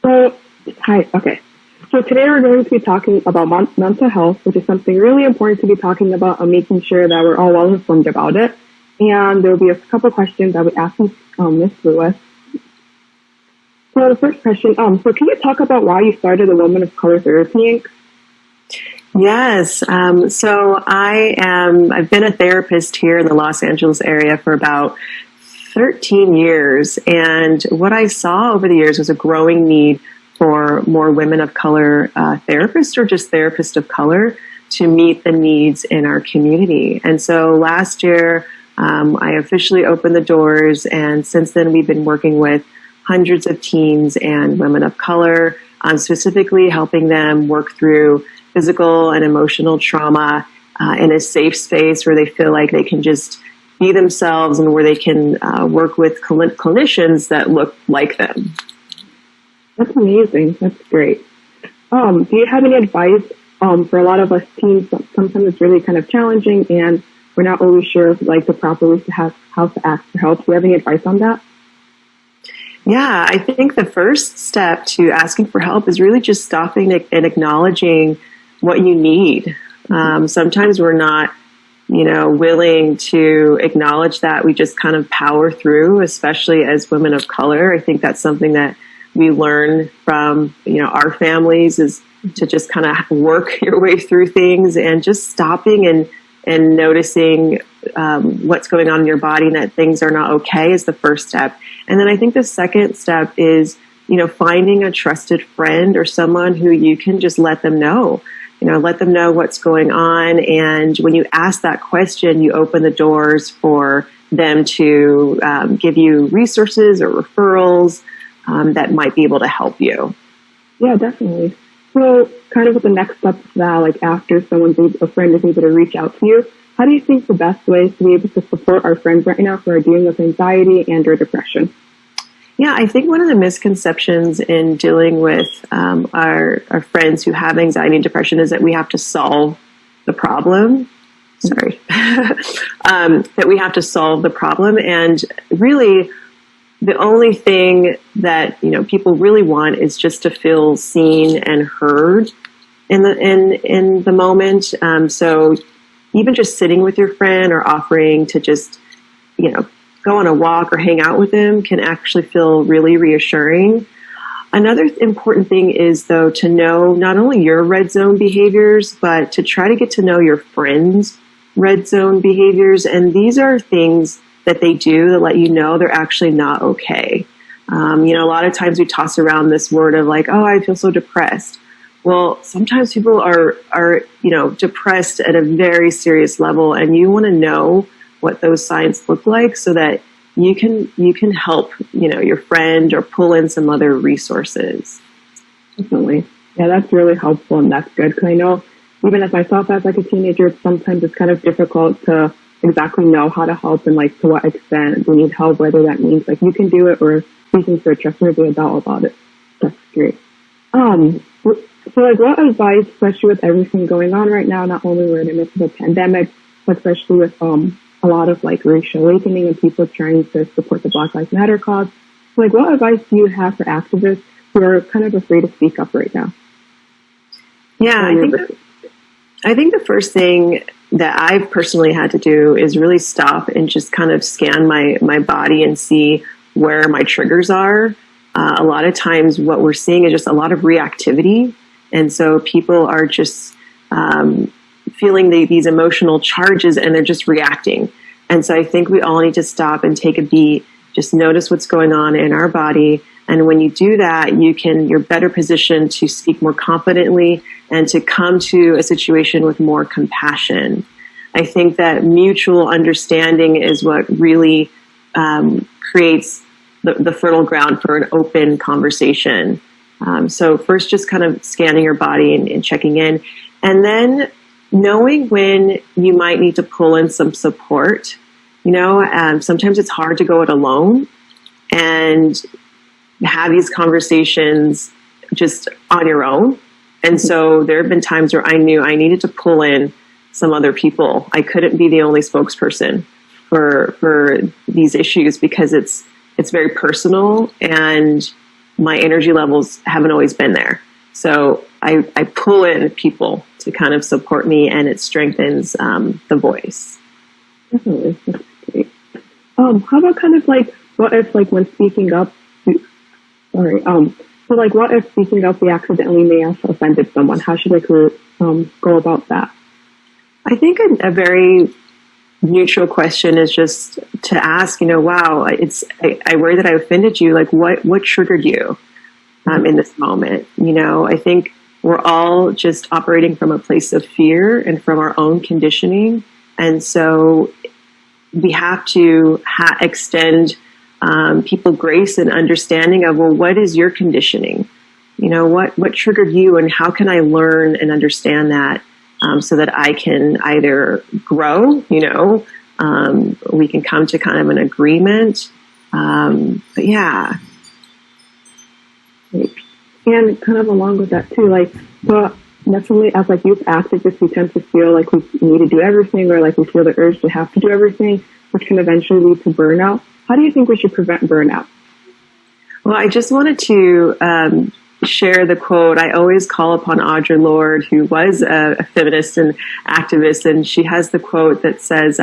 So, hi, okay. So today we're going to be talking about mental health, which is something really important to be talking about and making sure that we're all well informed about it. And there will be a couple questions I would ask Ms. Lewis. So the first question, so can you talk about why you started the Women of Color Therapy Inc.? Yes. I've been a therapist here in the Los Angeles area for about 13 years. And what I saw over the years was a growing need for more women of color therapists, or just therapists of color, to meet the needs in our community. And so last year, I officially opened the doors. And since then, we've been working with hundreds of teens and women of color, specifically helping them work through physical and emotional trauma in a safe space where they feel like they can just be themselves and where they can work with clinicians that look like them. That's amazing. That's great. Do you have any advice for a lot of us teens? Sometimes it's really kind of challenging and we're not always sure of like the proper ways to how to ask for help. Do you have any advice on that? Yeah, I think the first step to asking for help is really just stopping and acknowledging what you need. Sometimes we're not, willing to acknowledge that. We just kind of power through, especially as women of color. I think that's something that we learn from, our families, is to just kind of work your way through things, and just stopping and noticing what's going on in your body and that things are not okay is the first step. And then I think the second step is, finding a trusted friend or someone who you can just let them know. Let them know what's going on. And when you ask that question, you open the doors for them to give you resources or referrals that might be able to help you. Yeah, definitely. So kind of with the next step of that, like after a friend is able to reach out to you, how do you think the best way is to be able to support our friends right now who are dealing with anxiety and or depression? Yeah, I think one of the misconceptions in dealing with our friends who have anxiety and depression is that we have to solve the problem. Sorry. That we have to solve the problem. And really, the only thing that, people really want is just to feel seen and heard in the moment. So even just sitting with your friend or offering to just, go on a walk or hang out with them can actually feel really reassuring. Another important thing is, though, to know not only your red zone behaviors, but to try to get to know your friends' red zone behaviors. And these are things that they do that let you know they're actually not okay. A lot of times we toss around this word of like, oh, I feel so depressed. Well, sometimes people are depressed at a very serious level, and you want to know what those signs look like so that you can help, your friend or pull in some other resources. Definitely. Yeah, that's really helpful and that's good. Because I know even as myself as like a teenager, sometimes it's kind of difficult to exactly know how to help and like to what extent we need help, whether that means like you can do it or speaking to a trustworthy adult about it. That's great. So like what advice, especially with everything going on right now, not only we're in the midst of a pandemic, but especially with a lot of like racial awakening and people trying to support the Black Lives Matter cause. So, like what advice do you have for activists who are kind of afraid to speak up right now? Yeah, I think the first thing that I've personally had to do is really stop and just kind of scan my body and see where my triggers are. A lot of times what we're seeing is just a lot of reactivity. And so people are just feeling these emotional charges and they're just reacting. And so I think we all need to stop and take a beat, just notice what's going on in our body. And when you do that, you're better positioned to speak more confidently and to come to a situation with more compassion. I think that mutual understanding is what really creates the fertile ground for an open conversation. So first, just kind of scanning your body and checking in. And then knowing when you might need to pull in some support. Sometimes it's hard to go it alone and have these conversations just on your own. And so there have been times where I knew I needed to pull in some other people. I couldn't be the only spokesperson for these issues because it's very personal, and my energy levels haven't always been there. So I pull in people to kind of support me, and it strengthens the voice. Definitely. That's great. How about kind of like, what if like when speaking up, so like what if speaking up we accidentally may have offended someone? How should like we go about that? I think a very neutral question is just to ask, wow, I worry that I offended you. Like what triggered you in this moment? I think we're all just operating from a place of fear and from our own conditioning. And so we have to extend people grace and understanding of, well, what is your conditioning? What triggered you, and how can I learn and understand that so that I can either grow, we can come to kind of an agreement. But yeah. And kind of along with that too, like, so definitely as like youth activists, we tend to feel like we need to do everything, or like we feel the urge to have to do everything, which can eventually lead to burnout. How do you think we should prevent burnout? Well, I just wanted to share the quote. I always call upon Audre Lorde, who was a feminist and activist, and she has the quote that says,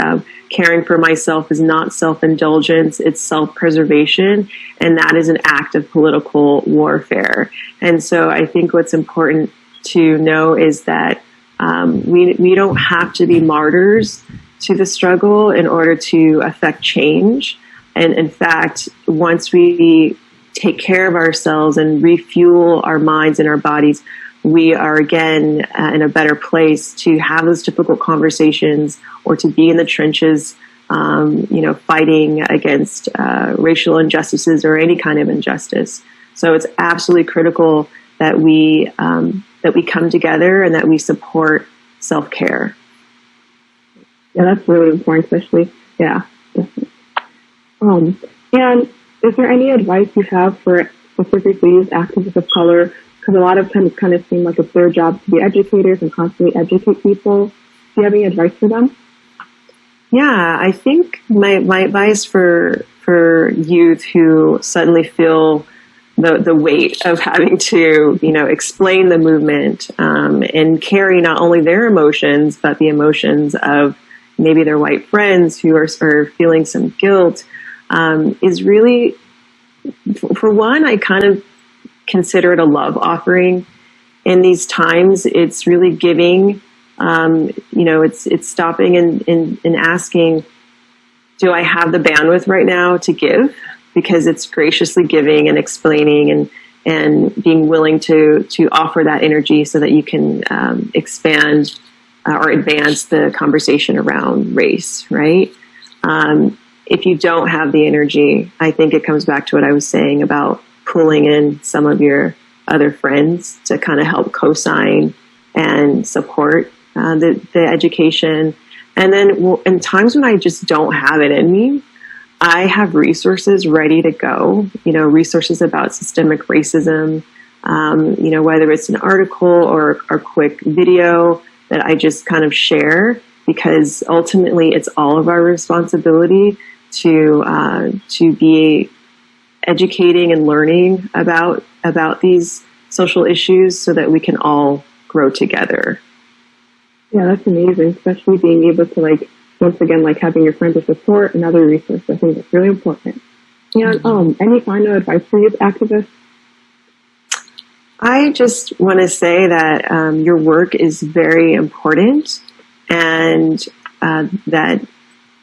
caring for myself is not self-indulgence, it's self-preservation, and that is an act of political warfare. And so I think what's important to know is that we don't have to be martyrs to the struggle in order to affect change. And in fact, once we take care of ourselves and refuel our minds and our bodies, we are again in a better place to have those difficult conversations, or to be in the trenches, fighting against racial injustices or any kind of injustice. So it's absolutely critical that we come together and that we support self-care. Yeah, that's really important, especially, yeah, definitely. And is there any advice you have for specifically youth activists of color? Because a lot of times it kind of seems like it's their job to be educators and constantly educate people. Do you have any advice for them? Yeah, I think my advice for youth who suddenly feel the weight of having to, explain the movement and carry not only their emotions, but the emotions of maybe their white friends who are feeling some guilt, is really, for one, I kind of consider it a love offering. In these times, it's really giving, it's stopping and asking, do I have the bandwidth right now to give? Because it's graciously giving and explaining and being willing to offer that energy so that you can expand or advance the conversation around race, right? If you don't have the energy, I think it comes back to what I was saying about pulling in some of your other friends to kind of help co-sign and support the education. And then in times when I just don't have it in me, I have resources ready to go, resources about systemic racism, whether it's an article or a quick video that I just kind of share, because ultimately it's all of our responsibility to be educating and learning about these social issues so that we can all grow together. Yeah, that's amazing, especially being able to once again, having your friends to support and other resources. I think that's really important. And any final advice for youth activists? I just want to say that your work is very important, and that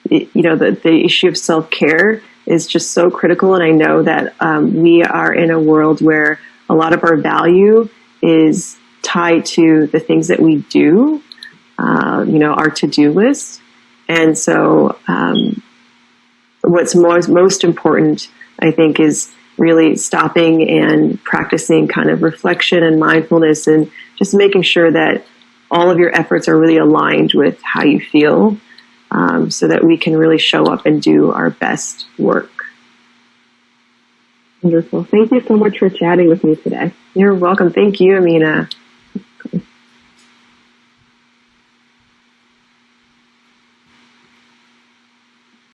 the issue of self-care is just so critical. And I know that we are in a world where a lot of our value is tied to the things that we do, our to-do list. And so what's most important, I think, is really stopping and practicing kind of reflection and mindfulness, and just making sure that all of your efforts are really aligned with how you feel, so that we can really show up and do our best work. Wonderful. Thank you so much for chatting with me today. You're welcome. Thank you, Amina.